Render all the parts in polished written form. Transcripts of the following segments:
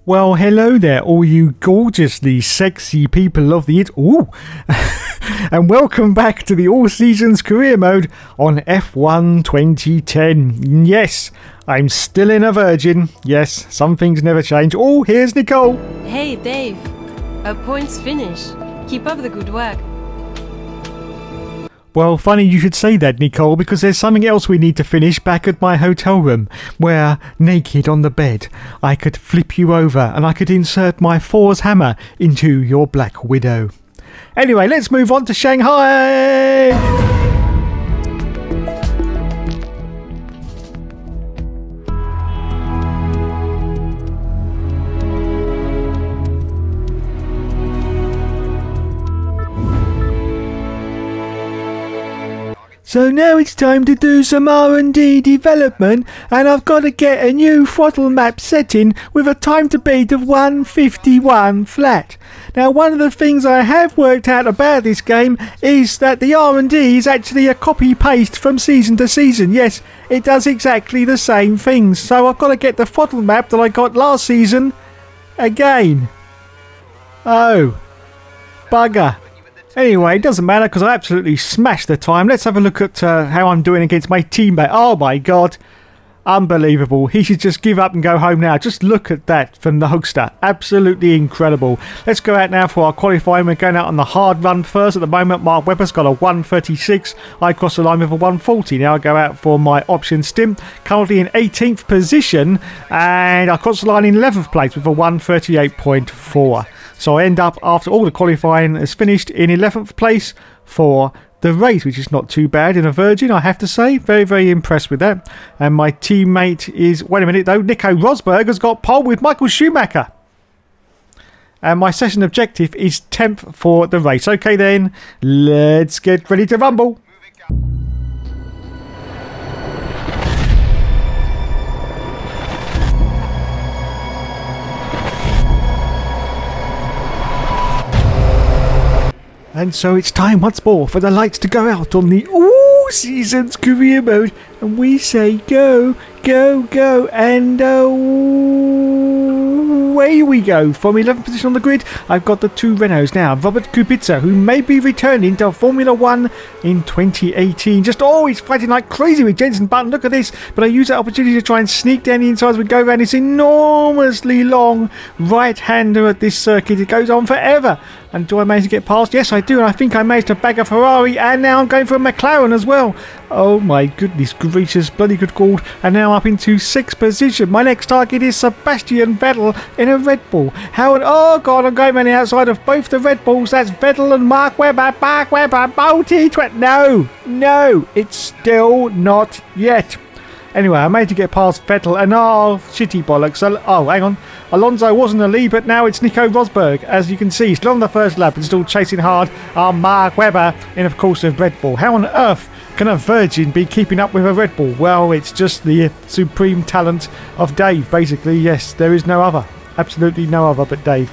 Well, hello there, all you gorgeously sexy people of the and welcome back to the All Seasons Career Mode on F1 2010. Yes, I'm still in a Virgin. Yes, some things never change. Oh, here's Nicole. Hey, Dave. A points finish. Keep up the good work. Well, funny you should say that, Nicole, because there's something else we need to finish back at my hotel room, where, naked on the bed, I could flip you over and I could insert my Thor's hammer into your Black Widow. Anyway, let's move on to Shanghai! So now it's time to do some R&D development, and I've got to get a new throttle map setting with a time to beat of 151 flat. Now, one of the things I have worked out about this game is that the R&D is actually a copy-paste from season to season. Yes, it does exactly the same things. So I've got to get the throttle map that I got last season again. Oh, bugger. Anyway, it doesn't matter because I absolutely smashed the time. Let's have a look at how I'm doing against my teammate. Oh my god. Unbelievable. He should just give up and go home now. Just look at that from the Hugster. Absolutely incredible. Let's go out now for our qualifying. We're going out on the hard run first. At the moment, Mark Webber's got a 136. I cross the line with a 140. Now I go out for my option stint. Currently in 18th position. And I cross the line in 11th place with a 138.4. So I end up, after all the qualifying is finished, in 11th place for the race, which is not too bad in a Virgin, I have to say. Very, very impressed with that. And my teammate is, wait a minute though, Nico Rosberg has got pole with Michael Schumacher. And my session objective is 10th for the race. Okay then, let's get ready to rumble. And so it's time once more for the lights to go out on the All Seasons Career Mode. And we say go, go, go. And away we go. From 11th position on the grid, I've got the two Renaults now. Robert Kubica, who may be returning to Formula 1 in 2018. Just always fighting like crazy with Jenson Button. Look at this. But I use that opportunity to try and sneak down the inside as we go around this enormously long right-hander at this circuit. It goes on forever. And do I manage to get past? Yes, I do. And I think I managed to bag a Ferrari. And now I'm going for a McLaren as well. Oh my goodness gracious, bloody good God. And now up into 6th position. My next target is Sebastian Vettel in a Red Bull. Oh God, I'm going around the outside of both the Red Bulls. That's Vettel and Mark Webber. Mark Webber, no, it's still not yet. Anyway, I managed to get past Vettel and shitty bollocks. Oh, hang on. Alonso was in the lead, but now it's Nico Rosberg. As you can see, still on the first lap and still chasing hard are Mark Webber in, of course, a Red Bull. How on earth can a Virgin be keeping up with a Red Bull? Well, it's just the supreme talent of Dave, basically. Yes, there is no other. Absolutely no other but Dave.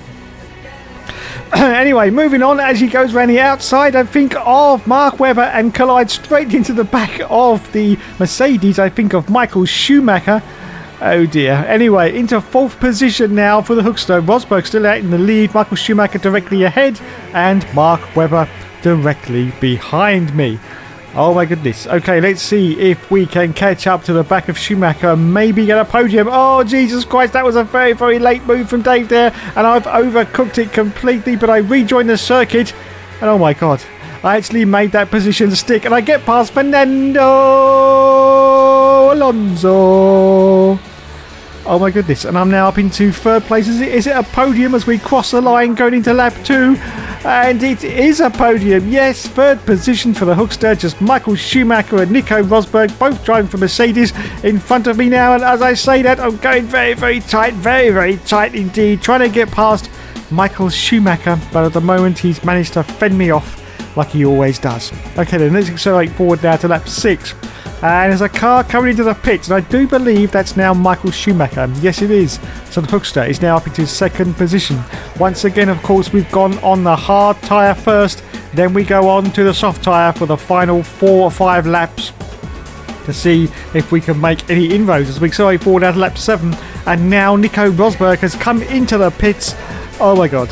Anyway, moving on, as he goes around the outside, I think of Mark Webber and collides straight into the back of the Mercedes. I think of Michael Schumacher. Oh dear. Anyway, into 4th position now for the Hookster. Rosberg still out in the lead. Michael Schumacher directly ahead. And Mark Webber directly behind me. Oh my goodness. Okay, let's see if we can catch up to the back of Schumacher and maybe get a podium. Oh, Jesus Christ, that was a very, very late move from Dave there. And I've overcooked it completely, but I rejoined the circuit. And oh my God, I actually made that position stick. And I get past Fernando Alonso. Oh my goodness, and I'm now up into 3rd place. Is it a podium as we cross the line going into lap 2? And it is a podium, yes, 3rd position for the Hookster. Just Michael Schumacher and Nico Rosberg, both driving for Mercedes in front of me now. And as I say that, I'm going very, very tight indeed, trying to get past Michael Schumacher. But at the moment, he's managed to fend me off like he always does. Okay then, let's accelerate forward now to lap 6. And there's a car coming into the pits, and I do believe that's now Michael Schumacher. Yes, it is. So the Hookster is now up into 2nd position. Once again, of course, we've gone on the hard tyre first. Then we go on to the soft tyre for the final 4 or 5 laps to see if we can make any inroads as we accelerate forward out of lap 7. And now Nico Rosberg has come into the pits. Oh my god.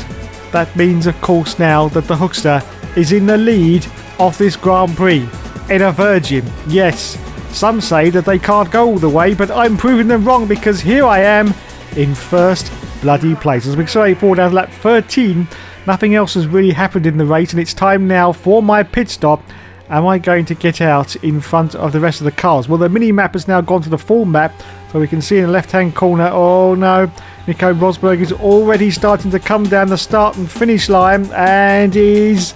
That means, of course, now that the Hookster is in the lead of this Grand Prix in a Virgin. Yes, some say that they can't go all the way, but I'm proving them wrong because here I am in first bloody place. As we accelerate forward down to lap 13, nothing else has really happened in the race, and it's time now for my pit stop. Am I going to get out in front of the rest of the cars? Well, the mini-map has now gone to the full map, so we can see in the left-hand corner, oh no, Nico Rosberg is already starting to come down the start and finish line, and he's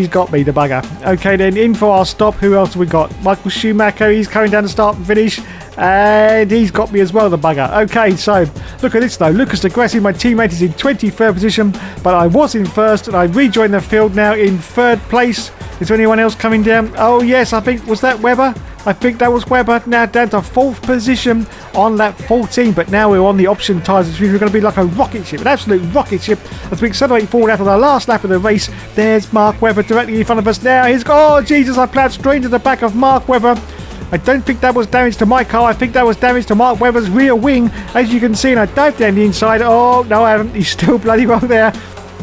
got me, the bugger. Okay then, in for our stop. Who else have we got? Michael Schumacher, he's coming down the start and finish, and he's got me as well, the bugger. Okay, so look at this though. Lucas de Grassi, my teammate, is in 23rd position, but I was in first, and I rejoined the field now in 3rd place. Is there anyone else coming down? Oh yes, I think, was that Webber? I think that was Webber. Now down to 4th position on lap 14, but now we're on the option tyres, which means we're going to be like a rocket ship, an absolute rocket ship, as we accelerate forward after the last lap of the race. There's Mark Webber directly in front of us now. Oh Jesus, I ploughed straight into the back of Mark Webber. I don't think that was damage to my car. I think that was damage to Mark Webber's rear wing, as you can see, and I dived down the inside. Oh no, I haven't. He's still bloody well there.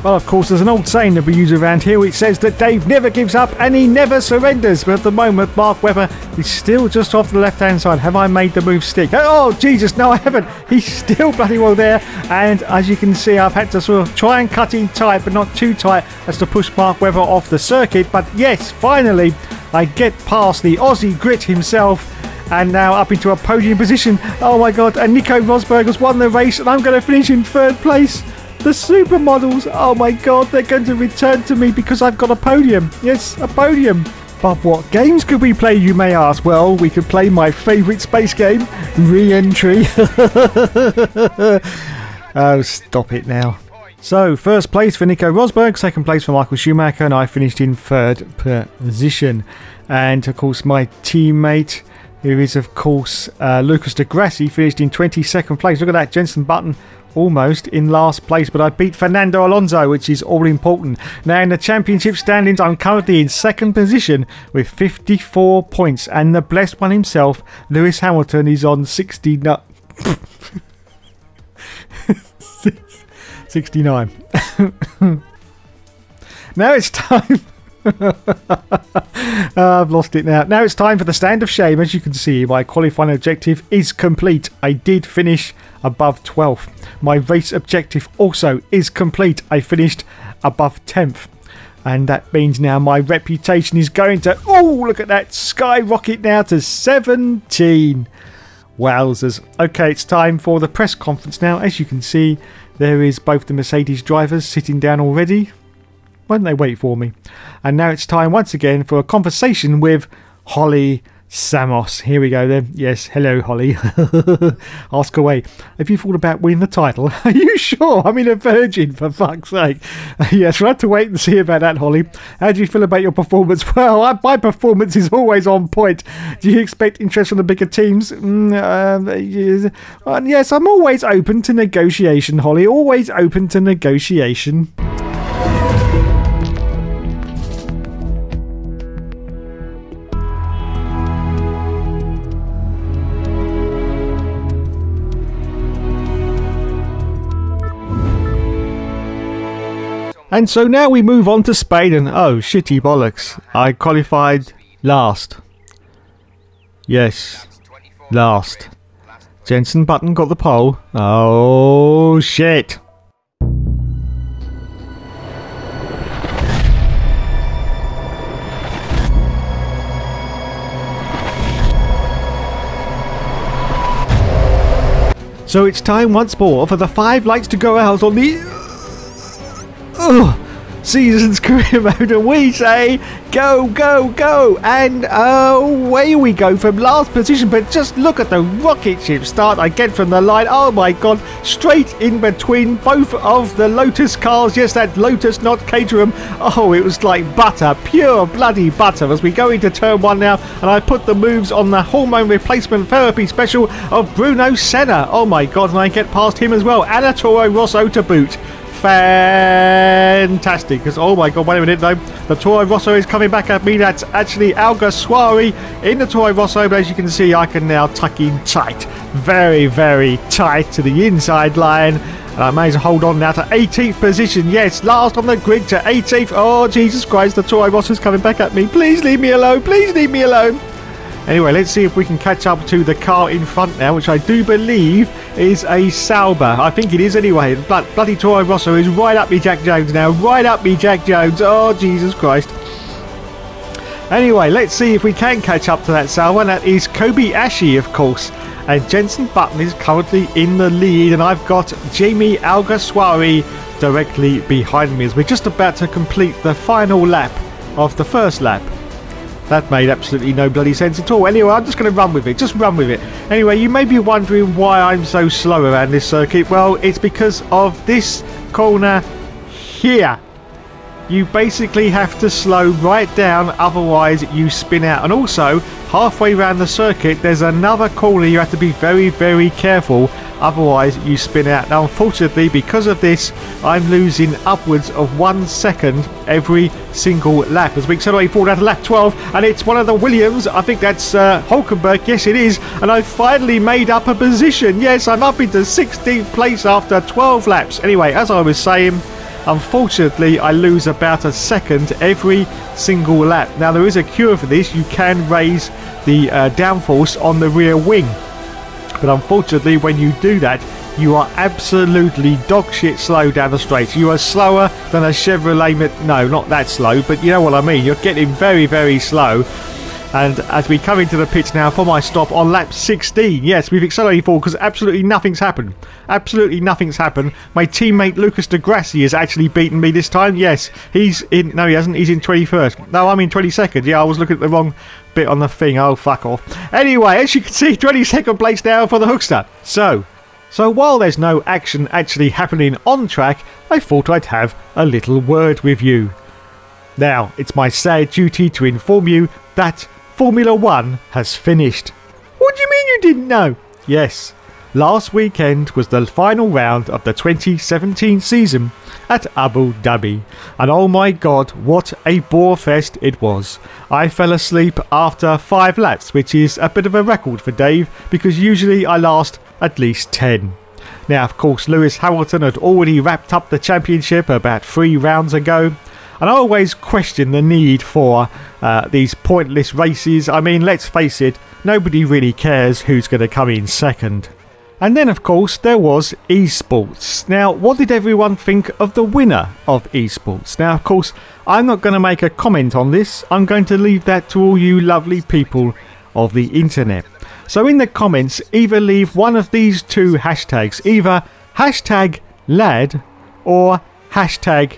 Well, of course, there's an old saying that we use around here which says that Dave never gives up and he never surrenders. But at the moment, Mark Webber is still just off the left-hand side. Have I made the move stick? Oh, Jesus, no, I haven't. He's still bloody well there. And as you can see, I've had to sort of try and cut in tight, but not too tight, as to push Mark Webber off the circuit. But yes, finally, I get past the Aussie Grit himself. And now up into a podium position. Oh, my God. And Nico Rosberg has won the race, and I'm going to finish in 3rd place. The supermodels, oh my god, they're going to return to me because I've got a podium. Yes, a podium. But what games could we play, you may ask? Well, we could play my favourite space game, Re-Entry. Oh, stop it now. So, 1st place for Nico Rosberg, 2nd place for Michael Schumacher, and I finished in 3rd position. And, of course, my teammate, who is, of course, Lucas de Grassi, finished in 22nd place. Look at that, Jenson Button almost in last place, but I beat Fernando Alonso, which is all important. Now in the championship standings, I'm currently in 2nd position with 54 points, and the blessed one himself, Lewis Hamilton, is on 69. 69. Now it's time. I've lost it now. Now it's time for the stand of shame. As you can see, my qualifying objective is complete. I did finish above 12th. My race objective also is complete. I finished above 10th. And that means now my reputation is going to... Oh, look at that. Skyrocket now to 17. Wowzers. Okay, it's time for the press conference now. As you can see, there is both the Mercedes drivers sitting down already. Why don't they wait for me? And now it's time once again for a conversation with Holly Samos. Here we go then. Yes, hello Holly. Ask away. Have you thought about winning the title? Are you sure? I'm in a Virgin, for fuck's sake. Yes, we'll have to wait and see about that, Holly. How do you feel about your performance? Well, my performance is always on point. Do you expect interest from the bigger teams? Yes, I'm always open to negotiation, Holly. Always open to negotiation. And so now we move on to Spain, and oh, shitty bollocks. I qualified last. Yes, last. Jenson Button got the pole. Oh, shit. So it's time once more for the 5 lights to go out on the... season's career mode, and we say go, go, go, and away we go from last position. But just look at the rocket ship start I get from the line. Oh my god, straight in between both of the Lotus cars. Yes, that's Lotus, not Caterham. Oh, it was like butter, pure bloody butter, as we go into turn 1 now, and I put the moves on the hormone replacement therapy special of Bruno Senna. Oh my god, and I get past him as well, and a Toro Rosso to boot. Fantastic, because oh my god, wait a minute though, the Toro Rosso is coming back at me. That's actually Alguersuari in the Toro Rosso, but as you can see, I can now tuck in tight very, very tight to the inside line. And I may as well hold on now to 18th position. Yes, last on the grid to 18th. Oh, Jesus Christ, the Toro Rosso's coming back at me. Please leave me alone. Please leave me alone. Anyway, let's see if we can catch up to the car in front now, which I do believe is a Sauber. I think it is anyway. Bloody Toro Rosso is right up me Jack Jones now. Right up me Jack Jones. Oh, Jesus Christ. Anyway, let's see if we can catch up to that Sauber. And that is Kobayashi, of course. And Jenson Button is currently in the lead. And I've got Jamie Alguersuari directly behind me as we're just about to complete the final lap of the first lap. That made absolutely no bloody sense at all. Anyway, I'm just going to run with it. Just run with it. Anyway, you may be wondering why I'm so slow around this circuit. Well, it's because of this corner here. You basically have to slow right down, otherwise you spin out. And also, halfway around the circuit, there's another corner you have to be very, very careful, otherwise you spin out. Now, unfortunately, because of this, I'm losing upwards of 1 second every single lap as we accelerate forward out to lap 12, and it's one of the Williams. I think that's Hulkenberg. Yes, it is. And I've finally made up a position. Yes, I'm up into 16th place after 12 laps. Anyway, as I was saying, unfortunately, I lose about a second every single lap. Now, there is a cure for this. You can raise the downforce on the rear wing. But unfortunately, when you do that, you are absolutely dog shit slow down the straight. You are slower than a Chevrolet. No, not that slow, but you know what I mean. You're getting very, very slow. And as we come into the pits now for my stop on lap 16, yes, we've accelerated forward because absolutely nothing's happened. Absolutely nothing's happened. My teammate Lucas de Grassi has actually beaten me this time. Yes, he's in... No, he hasn't. He's in 21st. No, I'm in 22nd. Yeah, I was looking at the wrong bit on the thing. Oh, fuck off. Anyway, as you can see, 22nd place now for the Hookster. So while there's no action actually happening on track, I thought I'd have a little word with you. Now, it's my sad duty to inform you that Formula 1 has finished. What do you mean you didn't know? Yes, last weekend was the final round of the 2017 season at Abu Dhabi. And oh my god, what a bore fest it was. I fell asleep after 5 laps, which is a bit of a record for Dave because usually I last at least 10. Now, of course, Lewis Hamilton had already wrapped up the championship about 3 rounds ago. And I always question the need for these pointless races. I mean, let's face it, nobody really cares who's going to come in second. And then, of course, there was esports. Now, what did everyone think of the winner of esports? Now, of course, I'm not going to make a comment on this. I'm going to leave that to all you lovely people of the internet. So in the comments, either leave one of these 2 hashtags. Either hashtag lad or hashtag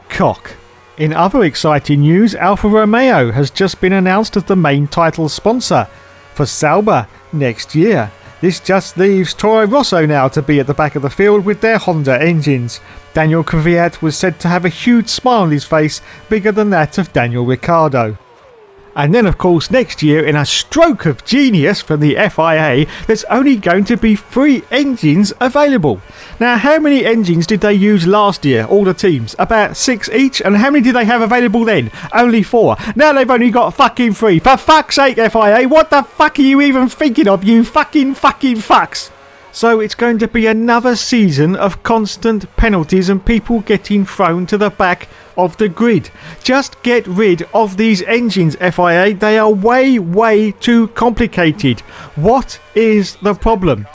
cock. In other exciting news, Alfa Romeo has just been announced as the main title sponsor for Sauber next year. This just leaves Toro Rosso now to be at the back of the field with their Honda engines. Daniel Kvyat was said to have a huge smile on his face, bigger than that of Daniel Ricciardo. And then, of course, next year, in a stroke of genius from the FIA, there's only going to be 3 engines available. Now, how many engines did they use last year, all the teams? About 6 each? And how many did they have available then? Only 4. Now they've only got fucking 3. For fuck's sake, FIA, what the fuck are you even thinking of, you fucking fucks? So it's going to be another season of constant penalties and people getting thrown to the back of the grid. Just get rid of these engines, FIA. They are way too complicated. What is the problem?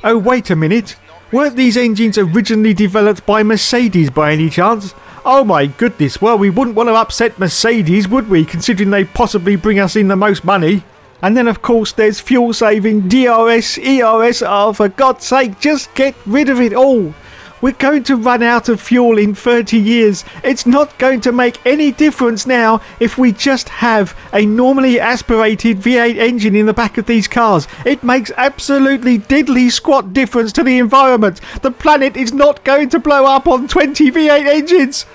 Oh, wait a minute. Weren't these engines originally developed by Mercedes by any chance? Oh my goodness. Well, we wouldn't want to upset Mercedes, would we, considering they possibly bring us in the most money? And then, of course, there's fuel saving, DRS, ERS. Oh, for God's sake, just get rid of it all. We're going to run out of fuel in 30 years. It's not going to make any difference now if we just have a normally aspirated V8 engine in the back of these cars. It makes absolutely diddly squat difference to the environment. The planet is not going to blow up on 20 V8 engines.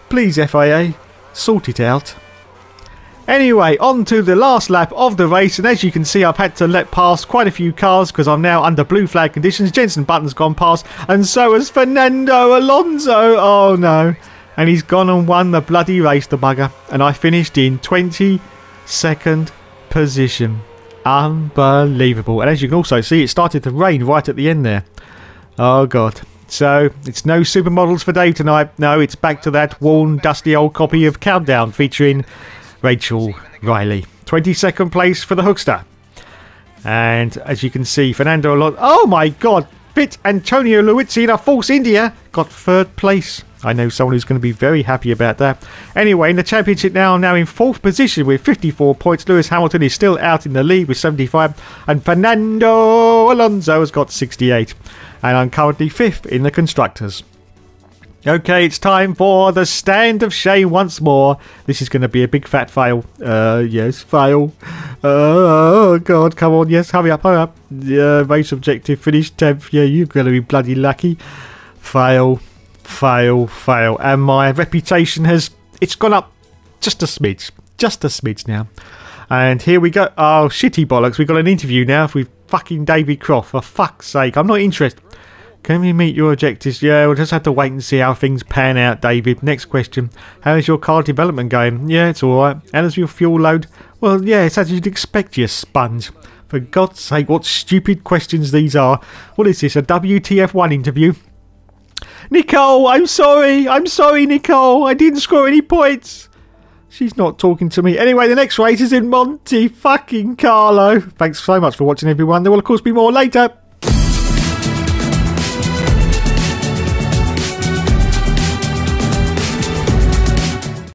Please, FIA, sort it out. Anyway, on to the last lap of the race, and as you can see, I've had to let past quite a few cars because I'm now under blue flag conditions. Jenson Button's gone past, and so has Fernando Alonso. Oh no. And he's gone and won the bloody race, the bugger. And I finished in 22nd position. Unbelievable. And as you can also see, it started to rain right at the end there. Oh, God. So, it's no supermodels for Dave tonight. No, it's back to that worn, dusty old copy of Countdown featuring Rachel Riley. 22nd place for the Hookster. And as you can see, Fernando Alonso... Oh, my God. Fit Antonio Luizzi in a Force India got 3rd place. I know someone who's going to be very happy about that. Anyway, in the championship now, I'm now in 4th position with 54 points. Lewis Hamilton is still out in the lead with 75. And Fernando Alonso has got 68. And I'm currently 5th in the Constructors. Okay, it's time for the stand of shame once more. This is going to be a big fat fail. Yes, fail. Oh, God, come on. Yes, hurry up, hurry up. Race objective, finish 10th. Yeah, you're going to be bloody lucky. Fail, fail, fail. And my reputation has... It's gone up just a smidge. Just a smidge now. And here we go. Oh, shitty bollocks. We've got an interview now with fucking David Croft. For fuck's sake. I'm not interested. Can we meet your objectives? Yeah, we'll just have to wait and see how things pan out, David. Next question. How is your car development going? Yeah, it's alright. How does your fuel load? Well, yeah, it's as you'd expect, you sponge. For God's sake, what stupid questions these are. What is this, a WTF1 interview? Nicole, I'm sorry. I'm sorry, Nicole. I didn't score any points. She's not talking to me. Anyway, the next race is in Monte fucking Carlo. Thanks so much for watching, everyone. There will, of course, be more later.